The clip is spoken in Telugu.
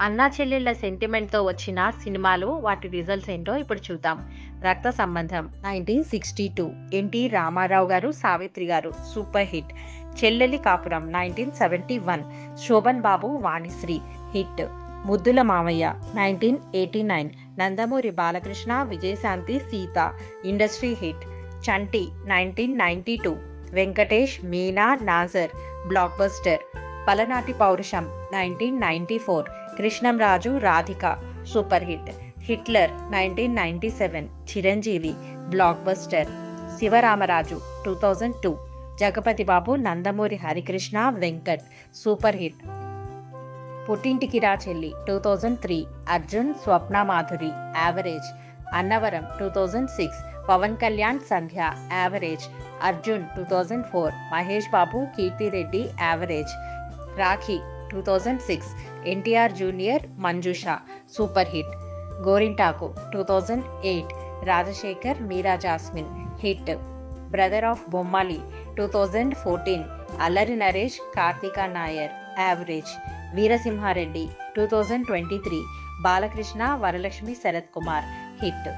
అన్నా చెల్లెళ్ళ సెంటిమెంట్‌తో వచ్చిన సినిమాలు వాటి రిజల్ట్స్ ఏంటో ఇప్పుడు చూద్దాం. 'రక్త సంబంధం' 1962 ఎన్టీ రామారావు గారు, సావిత్రి గారు సూపర్ హిట్. 'చెల్లెలి కాపురం' 1971 శోభన్ బాబు, Vanisri hit. 'Muddula Mavayya' 1989 Nandamuri Balakrishna, Vijayashanti, Seetha industry hit. 'Chanti' 1992 Venkatesh, Meena, Nassar block buster. 'Palanati Pourusham' 1994 Krishnam Raju, Radhika super hit. 'Hitler' 1997 Chiranjeevi block buster. 'Sivaramaraju' 2002 Jagapati Babu, Nandamuri Harikrishna, Venkat super hit. 'పుట్టింటికి రా చెల్లి' 2003 Arjun, Swapna Madhuri average. 'Annavaram' 2006 Pawan Kalyan, Sandhya average. 'Arjun' 2004 Mahesh Babu, Keerthi Reddy average. 'Rakhi' 2006 NTR junior, Manjusha super hit. 'Gorintaku' 2008 Rajasekhar, Meera jasmine hit. 'Brother of బొమ్మాలి' 2014 అల్లరి నరేష్, కార్తిక నాయర్ యావరేజ్. 'వీరసింహారెడ్డి' 2023 బాలకృష్ణ, వరలక్ష్మి, శరత్ కుమార్ హిట్.